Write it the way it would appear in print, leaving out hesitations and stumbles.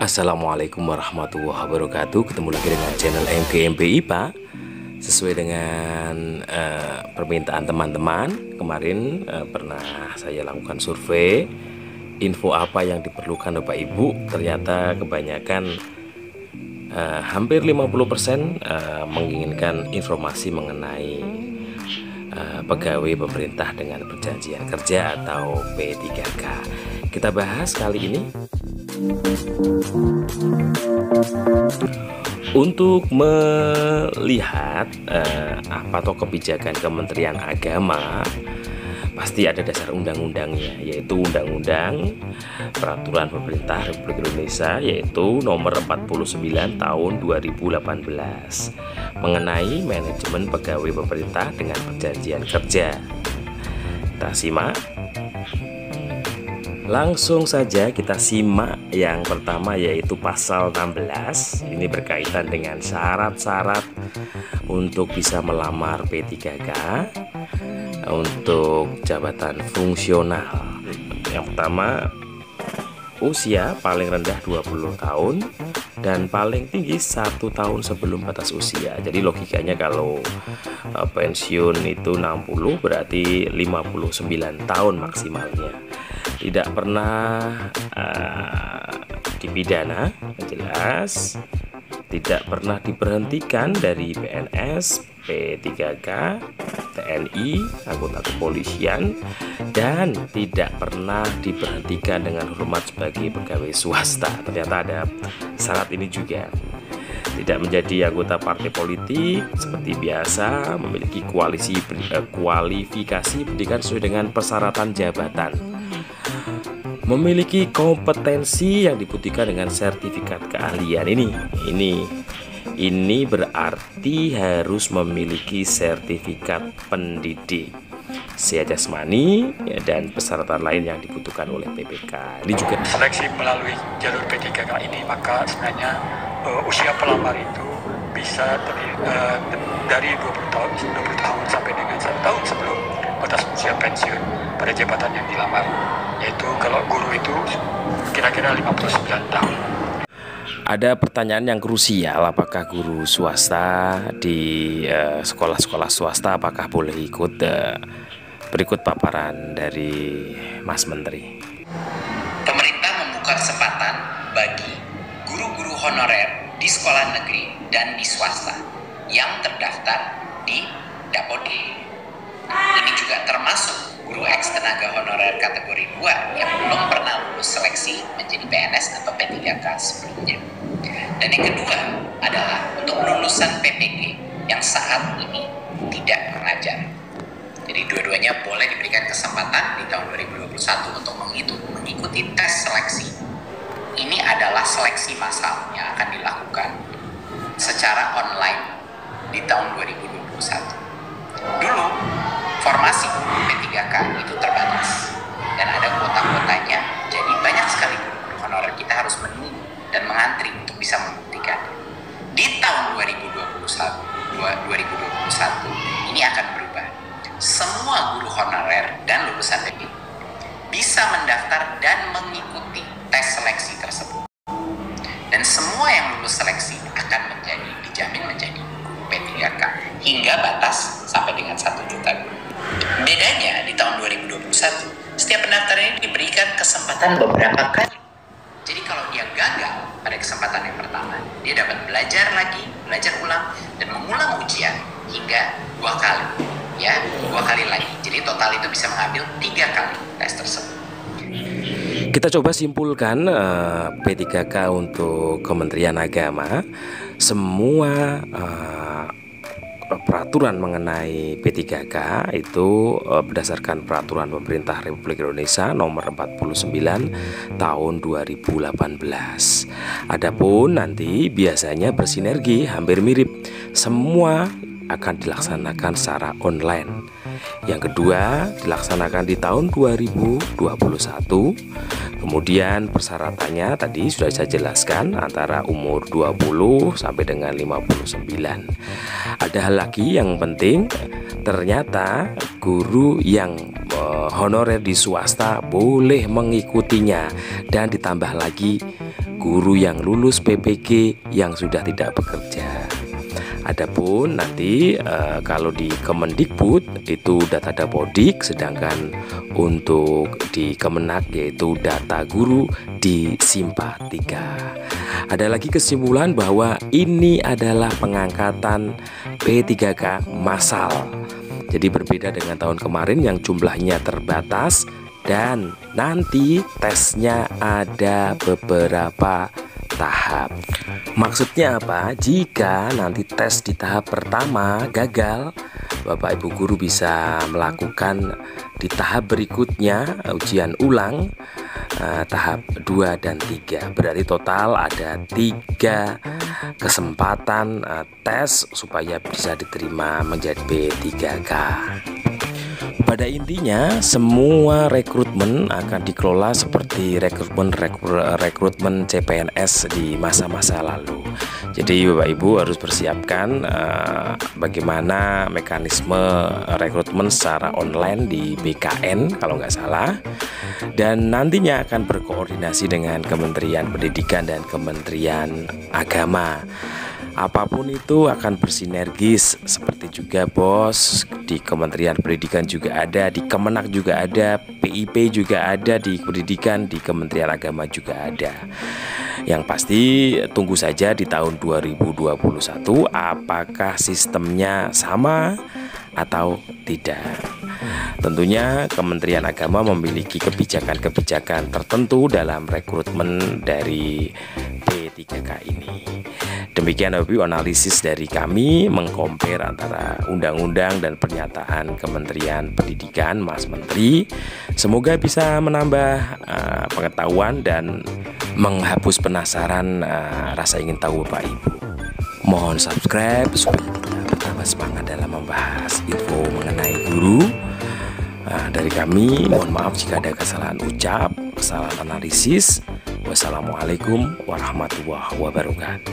Assalamualaikum warahmatullahi wabarakatuh. Ketemu lagi dengan channel MGMB IPA. Sesuai dengan permintaan teman-teman, kemarin pernah saya lakukan survei info apa yang diperlukan Bapak Ibu. Ternyata kebanyakan hampir 50% menginginkan informasi mengenai pegawai pemerintah dengan perjanjian kerja atau P3K. Kita bahas kali ini untuk melihat apa toh kebijakan Kementerian Agama. Pasti ada dasar undang-undangnya, yaitu Undang-Undang Peraturan Pemerintah Republik Indonesia, yaitu nomor 49 tahun 2018 mengenai manajemen pegawai pemerintah dengan perjanjian kerja. Kita simak. Langsung saja kita simak yang pertama, yaitu pasal 16. Ini berkaitan dengan syarat-syarat untuk bisa melamar P3K untuk jabatan fungsional. Yang pertama, usia paling rendah 20 tahun dan paling tinggi 1 tahun sebelum batas usia. Jadi logikanya kalau pensiun itu 60, berarti 59 tahun maksimalnya. Tidak pernah dipidana, jelas. Tidak pernah diberhentikan dari PNS, P3K, TNI, anggota kepolisian, dan tidak pernah diberhentikan dengan hormat sebagai pegawai swasta. Ternyata ada syarat ini juga. Tidak menjadi anggota partai politik seperti biasa, memiliki kualifikasi pendidikan sesuai dengan persyaratan jabatan, memiliki kompetensi yang dibuktikan dengan sertifikat keahlian. Ini berarti harus memiliki sertifikat pendidik, jasmani, dan persyaratan lain yang dibutuhkan oleh PPK. Ini juga seleksi melalui jalur P3K ini, maka sebenarnya usia pelamar itu bisa dari 20 tahun sampai dengan 1 tahun sebelum batas usia pensiun pada jabatan yang dilamar, yaitu kalau guru itu kira-kira 59 tahun. Ada pertanyaan yang krusial, apakah guru swasta di sekolah-sekolah swasta apakah boleh ikut? Berikut paparan dari Mas Menteri. Pemerintah membuka kesempatan bagi guru-guru honorer di sekolah negeri dan di swasta yang terdaftar di Dapodi. Ini juga termasuk guru eks tenaga honorer kategori 2 yang belum pernah lulus seleksi menjadi PNS atau P3K sebelumnya. Dan yang kedua adalah untuk lulusan PPG yang saat ini tidak mengajar. Jadi dua-duanya boleh diberikan kesempatan di tahun 2021 untuk mengikuti tes seleksi. Ini adalah seleksi massal yang akan dilakukan secara online di tahun 2021. Dulu formasi P3K itu terbatas dan ada kuota-kuotanya, jadi banyak sekali guru honorer kita harus menunggu dan mengantri untuk bisa membuktikan. Di tahun 2021 ini akan berubah. Semua guru honorer dan lulusan PPG bisa mendaftar dan mengikuti tes seleksi tersebut, dan semua yang lulus seleksi akan dijamin menjadi guru P3K hingga batas sampai dengan 1 juta guru. Bedanya di tahun 2021, setiap pendaftar ini diberikan kesempatan beberapa kali. Jadi kalau dia gagal pada kesempatan yang pertama, dia dapat belajar ulang, dan mengulang ujian hingga 2 kali. Ya, 2 kali lagi. Jadi total itu bisa mengambil 3 kali tes tersebut. Kita coba simpulkan P3K untuk Kementerian Agama. Semua peraturan mengenai P3K itu berdasarkan Peraturan Pemerintah Republik Indonesia nomor 49 tahun 2018. Adapun nanti biasanya bersinergi, hampir mirip. Semua akan dilaksanakan secara online. Yang kedua dilaksanakan di tahun 2021. Kemudian persyaratannya tadi sudah saya jelaskan, antara umur 20 sampai dengan 59. Ada hal lagi yang penting, ternyata guru yang honorer di swasta boleh mengikutinya, dan ditambah lagi guru yang lulus PPG yang sudah tidak bekerja. Adapun nanti kalau di Kemendikbud itu data Dapodik, sedangkan untuk di Kemenak yaitu data guru di Simpa 3. Ada lagi kesimpulan bahwa ini adalah pengangkatan P3K massal. Jadi berbeda dengan tahun kemarin yang jumlahnya terbatas dan nanti tesnya ada beberapa tahap. Maksudnya apa? Jika nanti tes di tahap pertama gagal, Bapak Ibu guru bisa melakukan di tahap berikutnya ujian ulang tahap 2 dan 3. Berarti total ada 3 kesempatan tes supaya bisa diterima menjadi P3K. Pada intinya semua rekrutmen akan dikelola seperti rekrutmen CPNS di masa-masa lalu. Jadi Bapak Ibu harus persiapkan bagaimana mekanisme rekrutmen secara online di BKN kalau nggak salah. Dan nantinya akan berkoordinasi dengan Kementerian Pendidikan dan Kementerian Agama. Apapun itu akan bersinergis, seperti juga bos di Kementerian Pendidikan juga ada, di Kemenak juga ada, PIP juga ada, di Pendidikan di Kementerian Agama juga ada. Yang pasti tunggu saja di tahun 2021 apakah sistemnya sama atau tidak. Tentunya Kementerian Agama memiliki kebijakan-kebijakan tertentu dalam rekrutmen dari P3K ini. Demikian analisis dari kami mengcompare antara undang-undang dan pernyataan Kementerian Pendidikan Mas Menteri. Semoga bisa menambah pengetahuan dan menghapus penasaran rasa ingin tahu Bapak Ibu. Mohon subscribe supaya bertambah semangat dalam membahas info mengenai guru. Dari kami mohon maaf jika ada kesalahan ucap, kesalahan analisis. Wassalamualaikum warahmatullahi wabarakatuh.